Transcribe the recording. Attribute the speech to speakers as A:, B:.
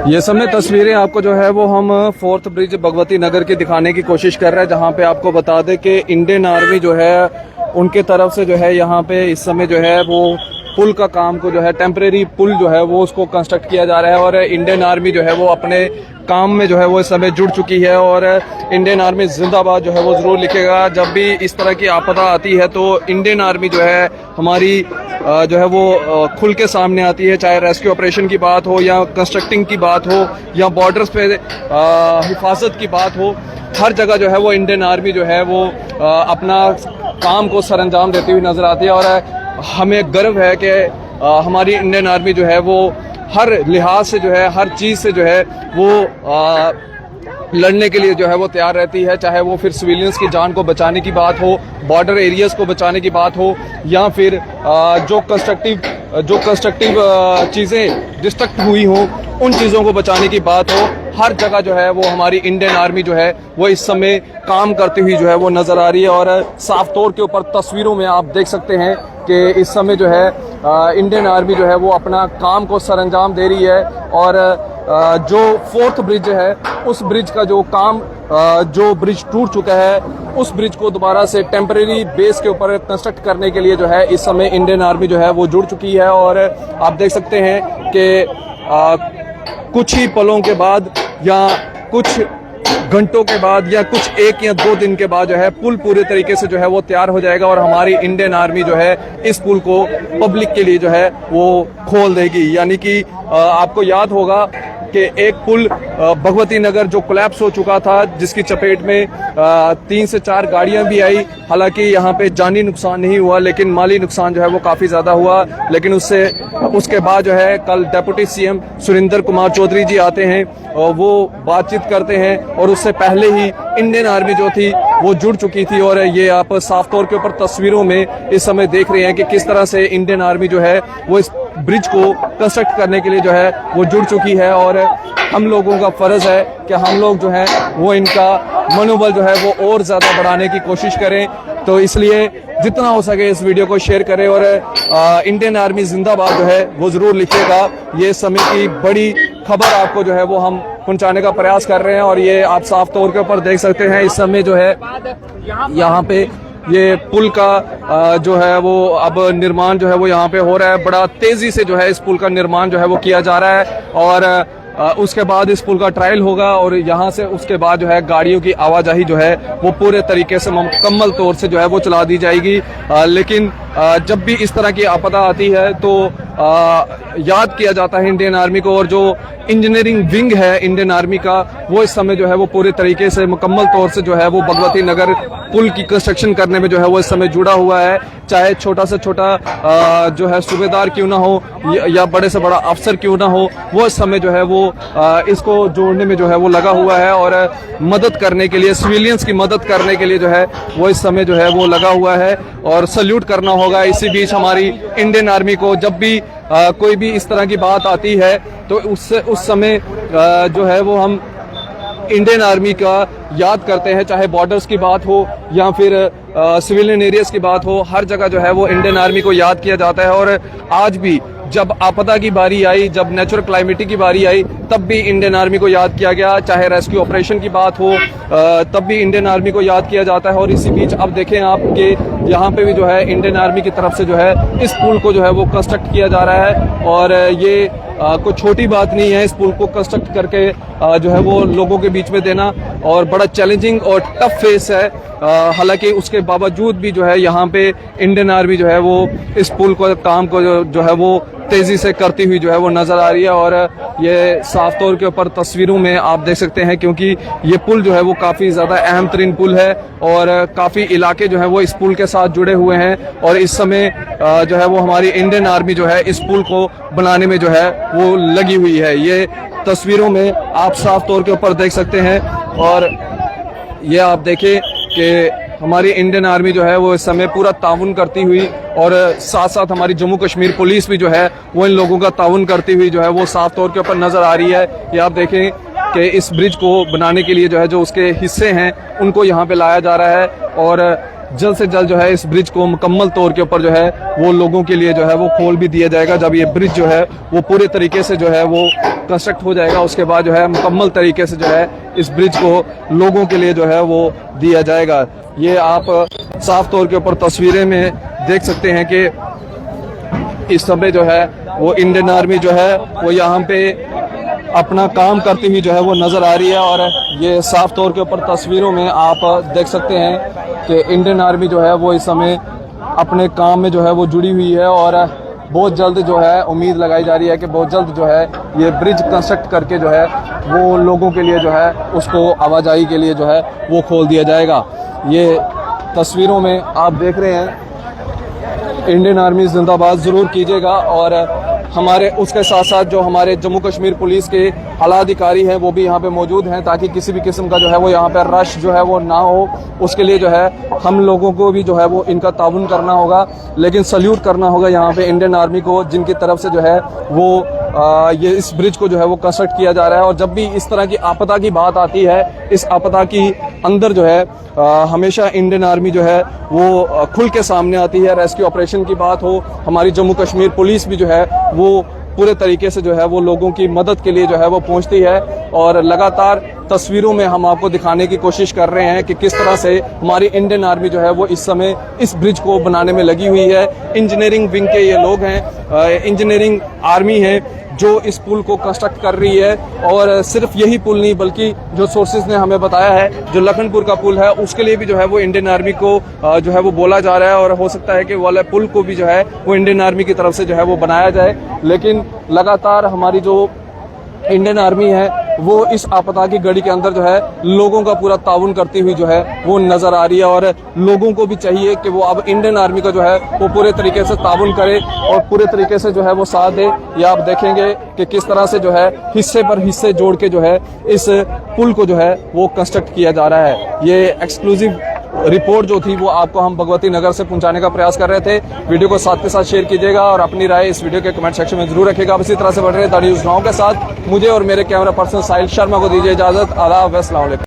A: ये समय तस्वीरें आपको जो है वो हम फोर्थ ब्रिज भगवती नगर की दिखाने की कोशिश कर रहे हैं, जहां पे आपको बता दें कि इंडियन आर्मी जो है उनके तरफ से जो है यहाँ पे इस समय जो है वो पुल का काम को जो है टेम्परेरी पुल जो है वो उसको कंस्ट्रक्ट किया जा रहा है। और इंडियन आर्मी जो है वो अपने काम में जो है वो इस समय जुड़ चुकी है। और इंडियन आर्मी जिंदाबाद जो है वो जरूर लिखेगा। जब भी इस तरह की आपदा आती है तो इंडियन आर्मी जो है हमारी जो है वो खुल के सामने आती है, चाहे रेस्क्यू ऑपरेशन की बात हो या कंस्ट्रक्टिंग की बात हो या बॉर्डर्स पे हिफाजत की बात हो। हर जगह जो है वो इंडियन आर्मी जो है वो अपना काम को सरअंजाम देती हुई नजर आती है। और हमें गर्व है कि हमारी इंडियन आर्मी जो है वो हर लिहाज से जो है हर चीज़ से जो है वो लड़ने के लिए जो है वो तैयार रहती है, चाहे वो फिर सिविलियंस की जान को बचाने की बात हो, बॉर्डर एरियाज को बचाने की बात हो, या फिर जो कंस्ट्रक्टिव चीज़ें डिस्ट्रक्ट हुई हो उन चीज़ों को बचाने की बात हो। हर जगह जो है वो हमारी इंडियन आर्मी जो है वो इस समय काम करती हुई जो है वो नज़र आ रही है। और साफ तौर के ऊपर तस्वीरों में आप देख सकते हैं कि इस समय जो है इंडियन आर्मी जो है वो अपना काम को सरअंजाम दे रही है। और जो फोर्थ ब्रिज है उस ब्रिज का जो काम जो ब्रिज टूट चुका है उस ब्रिज को दोबारा से टेम्परेरी बेस के ऊपर कंस्ट्रक्ट करने के लिए जो है इस समय इंडियन आर्मी जो है वो जुड़ चुकी है। और आप देख सकते हैं कि कुछ ही पलों के बाद या कुछ घंटों के बाद या कुछ एक या दो दिन के बाद जो है पुल पूरे तरीके से जो है वो तैयार हो जाएगा और हमारी इंडियन आर्मी जो है इस पुल को पब्लिक के लिए जो है वो खोल देगी। यानी कि आपको याद होगा कि एक पुल भगवती नगर जो कोलैप्स हो चुका था, जिसकी चपेट में 3 से 4 गाड़ियां भी आई। हालांकि यहाँ पे जानी नुकसान नहीं हुआ लेकिन माली नुकसान जो है वो काफी ज्यादा हुआ। लेकिन उसके बाद जो है कल डेप्यूटी सीएम सुरेंद्र कुमार चौधरी जी आते हैं और वो बातचीत करते हैं। और उससे पहले ही इंडियन आर्मी जो थी वो जुड़ चुकी थी। और ये आप साफ तौर के ऊपर तस्वीरों में इस समय देख रहे हैं कि किस तरह से इंडियन आर्मी जो है वो इस ब्रिज को कंस्ट्रक्ट करने के लिए जो है वो जुड़ चुकी है। और हम लोगों का फर्ज है कि हम लोग जो है वो इनका मनोबल जो है वो और ज्यादा बढ़ाने की कोशिश करें। तो इसलिए जितना हो सके इस वीडियो को शेयर करें और इंडियन आर्मी जिंदाबाद जो है वो जरूर लिखिएगा। ये समय की बड़ी खबर आपको जो है वो हम पहुंचाने का प्रयास कर रहे हैं। और ये आप साफ तौर के ऊपर देख सकते हैं इस समय जो है यहाँ पे ये पुल का जो है वो अब निर्माण जो है वो यहाँ पे हो रहा है। बड़ा तेजी से जो है इस पुल का निर्माण जो है वो किया जा रहा है। और उसके बाद इस पुल का ट्रायल होगा और यहाँ से उसके बाद जो है गाड़ियों की आवाजाही जो है वो पूरे तरीके से मुकम्मल तौर से जो है वो चला दी जाएगी। लेकिन जब भी इस तरह की आपदा आती है तो याद किया जाता है इंडियन आर्मी को। और जो इंजीनियरिंग विंग है इंडियन आर्मी का वो इस समय जो है वो पूरे तरीके से मुकम्मल तौर से जो है वो भगवती नगर पुल की कंस्ट्रक्शन करने में जो है वो इस समय जुड़ा हुआ है। चाहे छोटा से छोटा जो है सूबेदार क्यों ना हो या बड़े से बड़ा अफसर क्यों ना हो, वो इस समय जो है वो इसको जोड़ने में जो है वो लगा हुआ है। और मदद करने के लिए, सिविलियंस की मदद करने के लिए जो है वो इस समय जो है वो लगा हुआ है। और सल्यूट करना होगा इसी बीच हमारी इंडियन आर्मी को। जब भी कोई भी इस तरह की बात आती है तो उस समय जो है वो हम इंडियन आर्मी का याद करते हैं, चाहे बॉर्डर्स की बात हो या फिर सिविलियन एरियाज की बात हो। हर जगह जो है वो इंडियन आर्मी को याद किया जाता है। और आज भी जब आपदा की बारी आई, जब नेचुरल क्लाइमेटी की बारी आई, तब भी इंडियन आर्मी को याद किया गया। चाहे रेस्क्यू ऑपरेशन की बात हो तब भी इंडियन आर्मी को याद किया जाता है। और इसी बीच अब देखें आप कि यहाँ पे भी जो है इंडियन आर्मी की तरफ से जो है इस पुल को जो है वो कंस्ट्रक्ट किया जा रहा है। और ये कोई छोटी बात नहीं है इस पुल को कंस्ट्रक्ट करके जो है वो लोगों के बीच में देना, और बड़ा चैलेंजिंग और टफ फेस है। हालांकि उसके बावजूद भी जो है यहाँ पे इंडियन आर्मी जो है वो इस पुल को काम को जो है वो तेजी से करती हुई जो है वो नजर आ रही है। और ये साफ तौर के ऊपर तस्वीरों में आप देख सकते हैं क्योंकि ये पुल जो है वो काफी ज्यादा अहम तरीन पुल है और काफी इलाके जो है वो इस पुल के साथ जुड़े हुए हैं। और इस समय जो है वो हमारी इंडियन आर्मी जो है इस पुल को बनाने में जो है वो लगी हुई है। ये तस्वीरों में आप साफ तौर के ऊपर देख सकते हैं। और ये आप देखें कि हमारी इंडियन आर्मी जो है वो इस समय पूरा ताउन करती हुई, और साथ साथ हमारी जम्मू कश्मीर पुलिस भी जो है वो इन लोगों का ताउन करती हुई जो है वो साफ तौर के ऊपर नजर आ रही है। ये आप देखें कि इस ब्रिज को बनाने के लिए जो है जो उसके हिस्से हैं उनको यहाँ पे लाया जा रहा है। और जल्द से जल्द जो है इस ब्रिज को मुकम्मल तौर के ऊपर जो है वो लोगों के लिए जो है वो खोल भी दिया जाएगा जब ये ब्रिज जो है वो पूरे तरीके से जो है वो कंस्ट्रक्ट हो जाएगा उसके बाद जो है मुकम्मल तरीके से जो है इस ब्रिज को लोगों के लिए जो है वो दिया जाएगा। ये आप साफ तौर के ऊपर तस्वीरें में देख सकते हैं कि इस समय जो है वो इंडियन आर्मी जो है वो यहाँ पे अपना काम करती हुई जो है वो नजर आ रही है। और ये साफ तौर के ऊपर तस्वीरों में आप देख सकते हैं कि इंडियन आर्मी जो है वो इस समय अपने काम में जो है वो जुड़ी हुई है और बहुत जल्द जो है उम्मीद लगाई जा रही है कि बहुत जल्द जो है ये ब्रिज कंस्ट्रक्ट करके जो है वो लोगों के लिए जो है उसको आवाजाही के लिए जो है वो खोल दिया जाएगा। ये तस्वीरों में आप देख रहे हैं, इंडियन आर्मी जिंदाबाद ज़रूर कीजिएगा। और हमारे उसके साथ साथ जो हमारे जम्मू कश्मीर पुलिस के आला अधिकारी हैं वो भी यहाँ पे मौजूद हैं ताकि किसी भी किस्म का जो है वो यहाँ पे रश जो है वो ना हो। उसके लिए जो है हम लोगों को भी जो है वो इनका ताउन करना होगा, लेकिन सल्यूट करना होगा यहाँ पे इंडियन आर्मी को जिनकी तरफ से जो है वो ये इस ब्रिज को जो है वो कंस्ट्रक्ट किया जा रहा है। और जब भी इस तरह की आपदा की बात आती है, इस आपदा की अंदर जो है हमेशा इंडियन आर्मी जो है वो खुल के सामने आती है। रेस्क्यू ऑपरेशन की बात हो, हमारी जम्मू कश्मीर पुलिस भी जो है वो पूरे तरीके से जो है वो लोगों की मदद के लिए जो है वो पहुंचती है। और लगातार तस्वीरों में हम आपको दिखाने की कोशिश कर रहे हैं कि किस तरह से हमारी इंडियन आर्मी जो है वो इस समय इस ब्रिज को बनाने में लगी हुई है। इंजीनियरिंग विंग के ये लोग हैं, इंजीनियरिंग आर्मी है जो इस पुल को कंस्ट्रक्ट कर रही है। और सिर्फ यही पुल नहीं बल्कि जो सोर्सेज ने हमें बताया है जो लखनपुर का पुल है उसके लिए भी जो है वो इंडियन आर्मी को जो है वो बोला जा रहा है। और हो सकता है कि वाले पुल को भी जो है वो इंडियन आर्मी की तरफ से जो है वो बनाया जाए। लेकिन लगातार हमारी जो इंडियन आर्मी है वो इस आपदा की घड़ी के अंदर जो है लोगों का पूरा ताउन करती हुई जो है वो नजर आ रही है। और लोगों को भी चाहिए कि वो अब इंडियन आर्मी का जो है वो पूरे तरीके से ताउन करे और पूरे तरीके से जो है वो साथ दे। ये आप देखेंगे कि किस तरह से जो है हिस्से पर हिस्से जोड़ के जो है इस पुल को जो है वो कंस्ट्रक्ट किया जा रहा है। ये एक्सक्लूसिव रिपोर्ट जो थी वो आपको हम भगवती नगर से पहुंचाने का प्रयास कर रहे थे। वीडियो को साथ के साथ शेयर कीजिएगा और अपनी राय इस वीडियो के कमेंट सेक्शन में जरूर रखिएगा। इसी तरह से बढ़ रहे न्यूज़ नाउ के साथ मुझे और मेरे कैमरा पर्सन साहिल शर्मा को दीजिए इजाजत। आदाब, अस्सलाम वालेकुम।